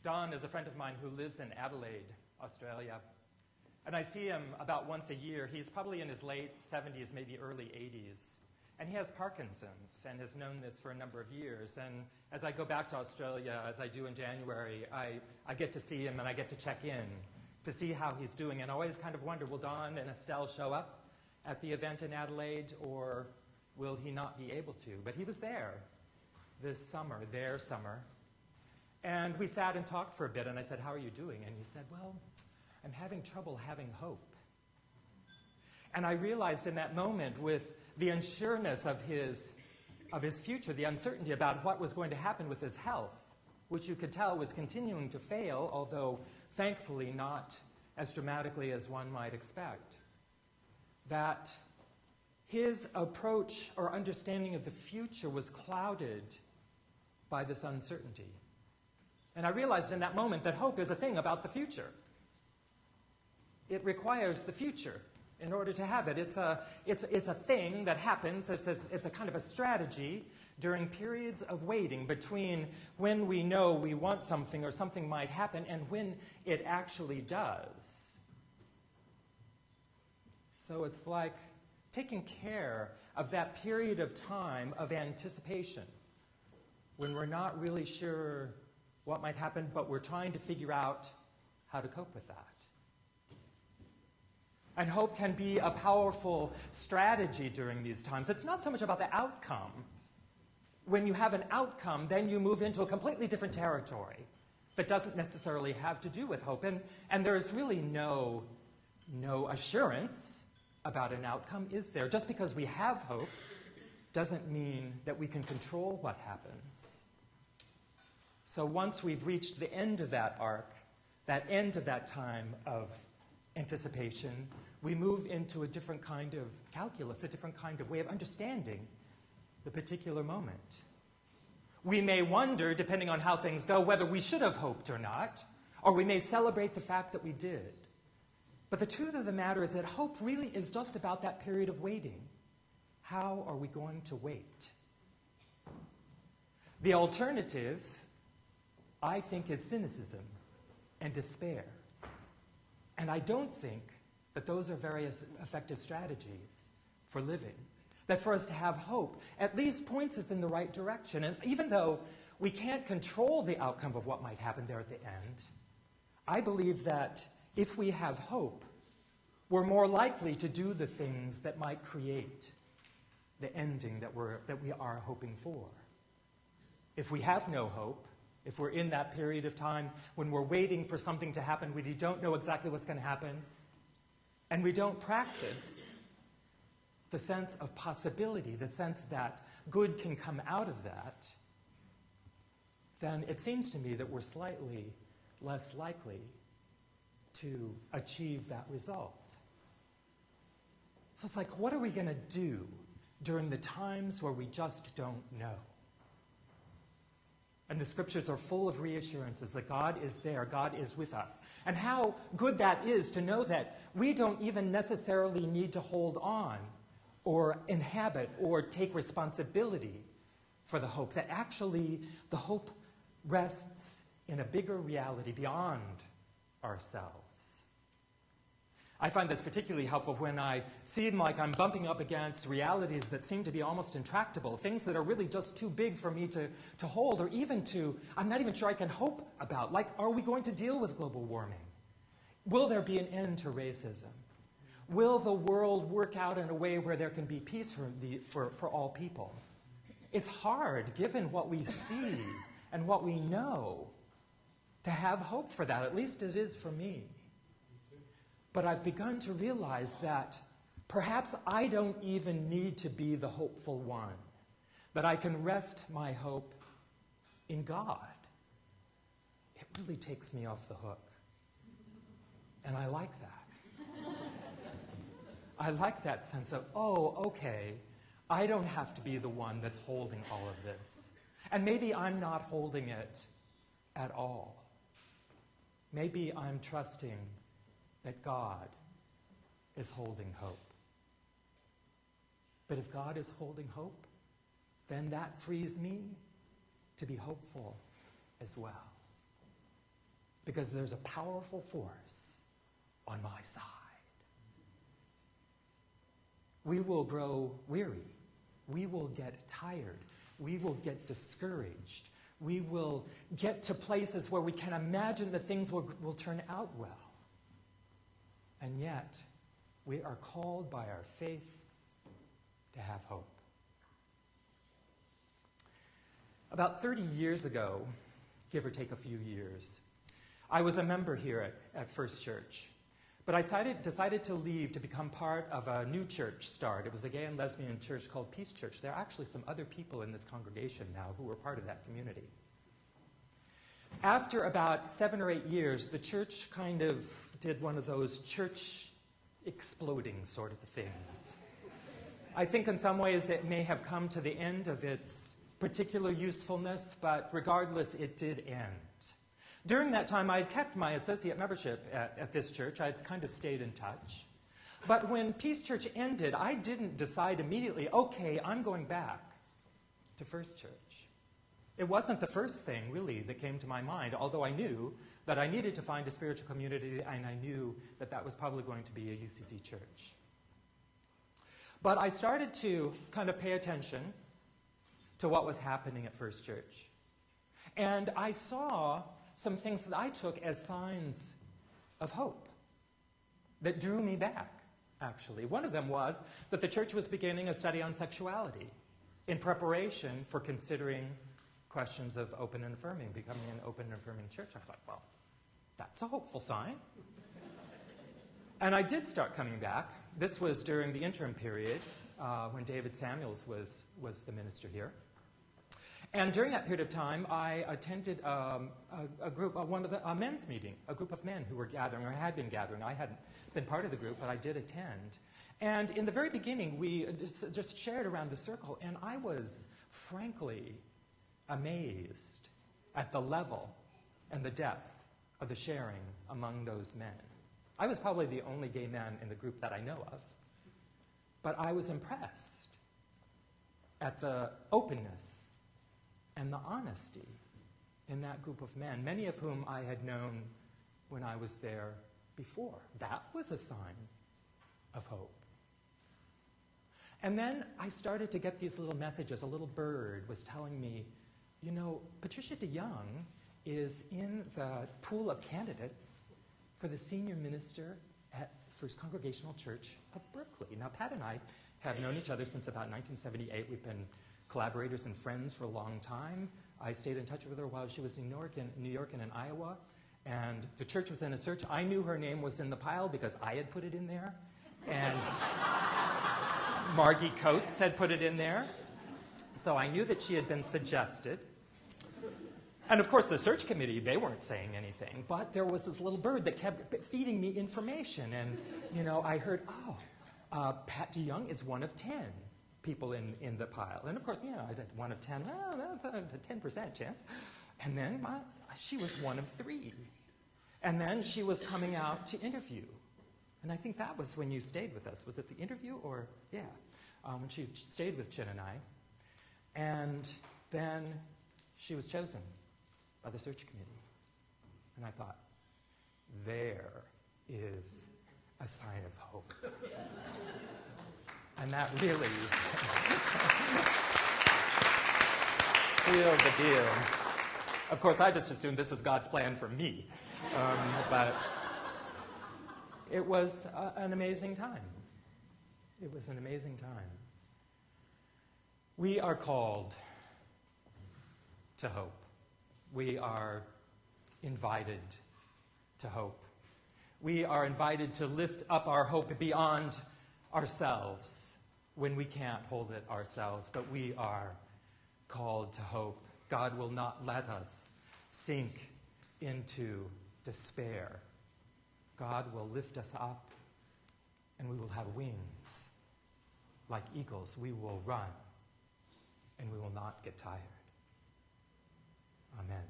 Don is a friend of mine who lives in Adelaide, Australia. And I see him about once a year. He's probably in his late 70s, maybe early 80s. And he has Parkinson's and has known this for a number of years. And as I go back to Australia, as I do in January, I get to see him and I get to check in to see how he's doing. And I always kind of wonder, will Don and Estelle show up at the event in Adelaide, or will he not be able to? But he was there this summer, their summer. And we sat and talked for a bit, and I said, how are you doing? And he said, well, I'm having trouble having hope. And I realized in that moment, with the unsureness of his future, the uncertainty about what was going to happen with his health, which you could tell was continuing to fail, although thankfully not as dramatically as one might expect, that his approach or understanding of the future was clouded by this uncertainty. And I realized in that moment that hope is a thing about the future. It requires the future in order to have it. It's a thing that happens. It's a kind of a strategy during periods of waiting between when we know we want something or something might happen and when it actually does. So it's like taking care of that period of time of anticipation when we're not really sure what might happen, but we're trying to figure out how to cope with that. And hope can be a powerful strategy during these times. It's not so much about the outcome. When you have an outcome, then you move into a completely different territory that doesn't necessarily have to do with hope. And there's really no assurance about an outcome, is there? Just because we have hope doesn't mean that we can control what happens. So once we've reached the end of that arc, that end of that time of anticipation, we move into a different kind of calculus, a different kind of way of understanding the particular moment. We may wonder, depending on how things go, whether we should have hoped or not, or we may celebrate the fact that we did. But the truth of the matter is that hope really is just about that period of waiting. How are we going to wait? The alternative, I think, is cynicism and despair. And I don't think that those are very effective strategies for living. That for us to have hope at least points us in the right direction. And even though we can't control the outcome of what might happen there at the end, I believe that if we have hope, we're more likely to do the things that might create the ending that we are hoping for. If we have no hope, if we're in that period of time when we're waiting for something to happen, we don't know exactly what's going to happen, and we don't practice the sense of possibility, the sense that good can come out of that, then it seems to me that we're slightly less likely to achieve that result. So it's like, what are we going to do during the times where we just don't know? And the scriptures are full of reassurances that God is there, God is with us. And how good that is to know that we don't even necessarily need to hold on or inhabit or take responsibility for the hope, that actually the hope rests in a bigger reality beyond ourselves. I find this particularly helpful when I seem like I'm bumping up against realities that seem to be almost intractable, things that are really just too big for me to hold, or even I'm not even sure I can hope about. Like, are we going to deal with global warming? Will there be an end to racism? Will the world work out in a way where there can be peace for all people? It's hard, given what we see and what we know, to have hope for that. At least it is for me. But I've begun to realize that perhaps I don't even need to be the hopeful one, that I can rest my hope in God. It really takes me off the hook. And I like that. I like that sense of, oh, okay, I don't have to be the one that's holding all of this. And maybe I'm not holding it at all. Maybe I'm trusting that God is holding hope. But if God is holding hope, then that frees me to be hopeful as well. because there's a powerful force on my side. We will grow weary. We will get tired. We will get discouraged. We will get to places where we can imagine that things will turn out well. And yet, we are called by our faith to have hope. About 30 years ago, give or take a few years, I was a member here at First Church. But I decided to leave to become part of a new church start. It was a gay and lesbian church called Peace Church. There are actually some other people in this congregation now who were part of that community. After about 7 or 8 years, the church kind of did one of those church exploding sort of things. I think in some ways it may have come to the end of its particular usefulness, but regardless, it did end. During that time, I had kept my associate membership at this church. I had kind of stayed in touch. But when Peace Church ended, I didn't decide immediately, okay, I'm going back to First Church. It wasn't the first thing, really, that came to my mind, although I knew that I needed to find a spiritual community, and I knew that that was probably going to be a UCC church. But I started to kind of pay attention to what was happening at First Church. And I saw some things that I took as signs of hope that drew me back, actually. One of them was that the church was beginning a study on sexuality in preparation for considering questions of open and affirming, becoming an open and affirming church. I thought, well, that's a hopeful sign. And I did start coming back. This was during the interim period when David Samuels was the minister here. And during that period of time, I attended a men's meeting, a group of men who were gathering, or had been gathering. I hadn't been part of the group, but I did attend. And in the very beginning, we just shared around the circle, and I was frankly amazed at the level and the depth of the sharing among those men. I was probably the only gay man in the group that I know of, but I was impressed at the openness and the honesty in that group of men, many of whom I had known when I was there before. That was a sign of hope. And then I started to get these little messages. A little bird was telling me, you know, Patricia de Jong is in the pool of candidates for the senior minister at First Congregational Church of Berkeley. Now, Pat and I have known each other since about 1978. We've been collaborators and friends for a long time. I stayed in touch with her while she was in New York and in Iowa. And the church within a search, I knew her name was in the pile because I had put it in there. And Margie Coates had put it in there. So I knew that she had been suggested. And of course, the search committee, they weren't saying anything. But there was this little bird that kept feeding me information. And, you know, I heard, Pat de Jong is one of 10 people in the pile. And of course, you know, I did one of 10. Well, that's a 10% chance. And then she was one of 3. And then she was coming out to interview. And I think that was when you stayed with us. Was it the interview or, yeah, when she stayed with Chin and I. And then she was chosen by the search committee. And I thought, there is a sign of hope. And that really sealed the deal. Of course, I just assumed this was God's plan for me. But it was an amazing time. It was an amazing time. We are called to hope. We are invited to hope. We are invited to lift up our hope beyond ourselves when we can't hold it ourselves, but we are called to hope. God will not let us sink into despair. God will lift us up, and we will have wings. Like eagles, we will run, and we will not get tired. Amen.